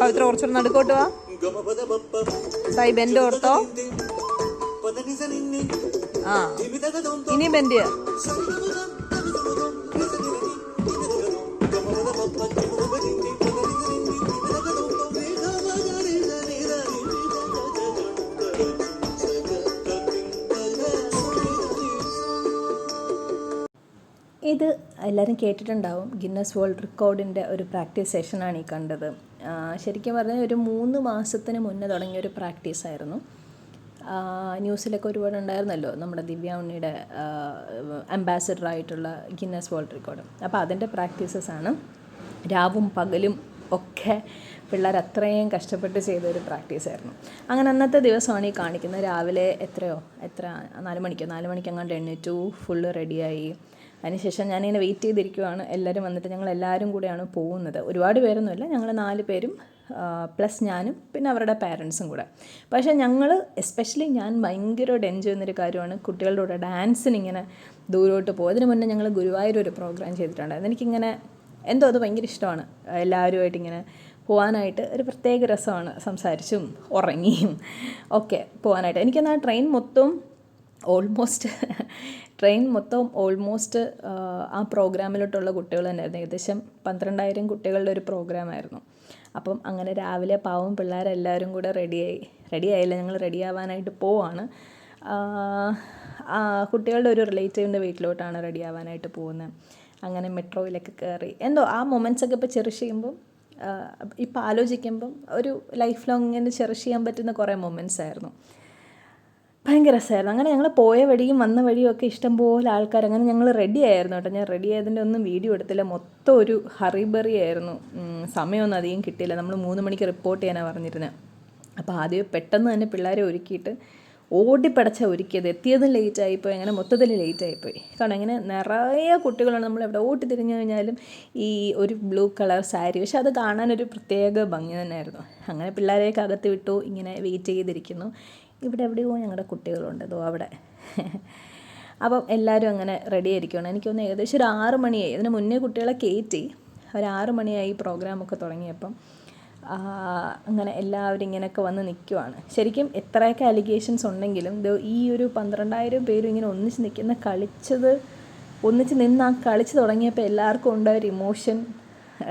പവിത്ര കുറച്ചൊരു നടുക്കോട്ട് വാ. Sai bend ortho. ആ ഇനി ബെൻഡ് ചെയ്യാം. ഇത് എല്ലാവരും കേട്ടിട്ടുണ്ടാവും. ഗിന്നസ് വേൾഡ് റെക്കോർഡിൻ്റെ ഒരു പ്രാക്ടീസ് സെഷനാണ് ഈ കണ്ടത്. ശരിക്കും പറഞ്ഞാൽ ഒരു 3 മാസത്തിന് മുന്നേ തുടങ്ങിയൊരു പ്രാക്ടീസായിരുന്നു. ന്യൂസിലൊക്കെ ഒരുപാട് ഉണ്ടായിരുന്നല്ലോ നമ്മുടെ ദിവ്യ ഉണ്ണിയുടെ അംബാസഡറായിട്ടുള്ള ഗിന്നസ് വേൾഡ് റെക്കോർഡ്. അപ്പോൾ അതിൻ്റെ പ്രാക്ടീസസാണ്. രാവും പകലും ഒക്കെ പിള്ളേർ അത്രയും കഷ്ടപ്പെട്ട് ചെയ്തൊരു പ്രാക്ടീസായിരുന്നു. അങ്ങനെ അന്നത്തെ ദിവസമാണ് ഈ കാണിക്കുന്നത്. രാവിലെ എത്ര 4 മണിക്ക് അങ്ങാണ്ട് എണ്ണീറ്റു, ഫുള്ള് റെഡിയായി. അതിനുശേഷം ഞാനിങ്ങനെ വെയിറ്റ് ചെയ്തിരിക്കുവാണ്. എല്ലാവരും വന്നിട്ട് ഞങ്ങളെല്ലാവരും കൂടെയാണ് പോകുന്നത്. ഒരുപാട് പേരൊന്നുമില്ല, ഞങ്ങൾ 4 പേരും പ്ലസ് ഞാനും പിന്നെ അവരുടെ പാരൻസും കൂടെ. പക്ഷേ ഞങ്ങൾ എസ്പെഷ്യലി ഞാൻ ഭയങ്കരമായിട്ട് എൻജോയ് ചെയ്യുന്നൊരു കാര്യമാണ് കുട്ടികളുടെ കൂടെ ഡാൻസിനിങ്ങനെ ദൂരോട്ട് പോകും. അതിന് മുന്നേ ഞങ്ങൾ ഗുരുവായൂർ ഒരു പ്രോഗ്രാം ചെയ്തിട്ടുണ്ടായിരുന്നു. എനിക്കിങ്ങനെ എന്തോ അത് ഭയങ്കര ഇഷ്ടമാണ്. എല്ലാവരുമായിട്ട് ഇങ്ങനെ പോകാനായിട്ട് ഒരു പ്രത്യേക രസമാണ്. സംസാരിച്ചും ഉറങ്ങിയും ഒക്കെ പോകാനായിട്ട്. എനിക്കെന്നാ ട്രെയിൻ മൊത്തം ഓൾമോസ്റ്റ് ആ പ്രോഗ്രാമിലോട്ടുള്ള കുട്ടികൾ തന്നെയായിരുന്നു. ഏകദേശം 12,000 കുട്ടികളുടെ ഒരു പ്രോഗ്രാമായിരുന്നു. അപ്പം അങ്ങനെ രാവിലെ പാവം പിള്ളേരെല്ലാവരും കൂടെ റെഡിയായില്ല, ഞങ്ങൾ റെഡിയാവാനായിട്ട് പോവാണ്. കുട്ടികളുടെ ഒരു റിലേറ്റീവിൻ്റെ വീട്ടിലോട്ടാണ് റെഡിയാവാനായിട്ട് പോകുന്നത്. അങ്ങനെ മെട്രോയിലൊക്കെ കയറി എന്തോ ആ മൊമെൻറ്റ്സൊക്കെ ഇപ്പോൾ ചെറിഷ് ചെയ്യുമ്പം, ഇപ്പോൾ ആലോചിക്കുമ്പം ഒരു ലൈഫ് ലോങ് ഇങ്ങനെ ചെറിഷ് ചെയ്യാൻ പറ്റുന്ന കുറേ മൊമെൻറ്റ്സ് ആയിരുന്നു. ഭയങ്കര രസമായിരുന്നു. അങ്ങനെ ഞങ്ങൾ പോയ വഴിയും വന്ന വഴിയും ഒക്കെ ഇഷ്ടംപോലെ ആൾക്കാർ. അങ്ങനെ ഞങ്ങൾ റെഡി ആയിരുന്നു കേട്ടോ. ഞാൻ റെഡി ആയതിൻ്റെ ഒന്നും വീഡിയോ എടുത്തില്ല. മൊത്തം ഒരു ഹറിബറി ആയിരുന്നു. സമയമൊന്നും അധികം കിട്ടിയില്ല. നമ്മൾ 3 മണിക്ക് റിപ്പോർട്ട് ചെയ്യാനാണ് പറഞ്ഞിരുന്നത്. അപ്പോൾ ആദ്യം പെട്ടെന്ന് തന്നെ പിള്ളേരെ ഒരുക്കിയിട്ട് ഓടിപ്പടച്ചാണ് ഒരുക്കിയത്. എത്തിയതും ലേറ്റായിപ്പോയി. അങ്ങനെ മൊത്തത്തിൽ ലേറ്റായിപ്പോയി. കാരണം ഇങ്ങനെ നിറയെ കുട്ടികളാണ്. നമ്മൾ എവിടെ ഓട്ടി തിരിഞ്ഞു കഴിഞ്ഞാലും ഈ ഒരു ബ്ലൂ കളർ സാരി, പക്ഷെ അത് കാണാനൊരു പ്രത്യേക ഭംഗി തന്നെയായിരുന്നു. അങ്ങനെ പിള്ളേരെയൊക്കെ അകത്ത് വിട്ടു. ഇങ്ങനെ വെയിറ്റ് ചെയ്തിരിക്കുന്നു. ഇവിടെ എവിടെയോ ഞങ്ങളുടെ കുട്ടികളുണ്ട്, അതോ അവിടെ. അപ്പം എല്ലാവരും അങ്ങനെ റെഡി ആയിരിക്കുകയാണ്. എനിക്കൊന്ന് ഏകദേശം ഒരു 6 മണിയായി. അതിന് മുന്നേ കുട്ടികളെ കയറ്റി ഒരു 6 മണിയായി പ്രോഗ്രാമൊക്കെ തുടങ്ങിയപ്പം. അങ്ങനെ എല്ലാവരും ഇങ്ങനെയൊക്കെ വന്ന് നിൽക്കുവാണ്. ശരിക്കും എത്രയൊക്കെ അലിഗേഷൻസ് ഉണ്ടെങ്കിലും ഈ ഒരു 12,000 പേരും ഇങ്ങനെ ഒന്നിച്ച് നിന്ന് ആ കളിച്ച് തുടങ്ങിയപ്പോൾ എല്ലാവർക്കും ഉണ്ടായ ഒരു ഇമോഷൻ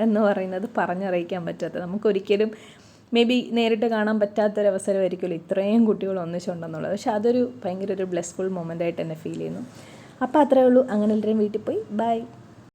എന്ന് പറയുന്നത് പറഞ്ഞറിയിക്കാൻ പറ്റാത്തത്. നമുക്കൊരിക്കലും മേ ബി നേരിട്ട് കാണാൻ പറ്റാത്തൊരവസരമായിരിക്കുമല്ലോ ഇത്രയും കുട്ടികൾ ഒന്നിച്ചുണ്ടെന്നുള്ളത്. പക്ഷെ അതൊരു ഭയങ്കര ഒരു ബ്ലെസ്ഫുൾ മൊമെൻ്റായിട്ട് തന്നെ ഫീൽ ചെയ്യുന്നു. അപ്പോൾ അത്രയേ ഉള്ളൂ. അങ്ങനെ എല്ലാവരും വീട്ടിൽ പോയി ബൈ.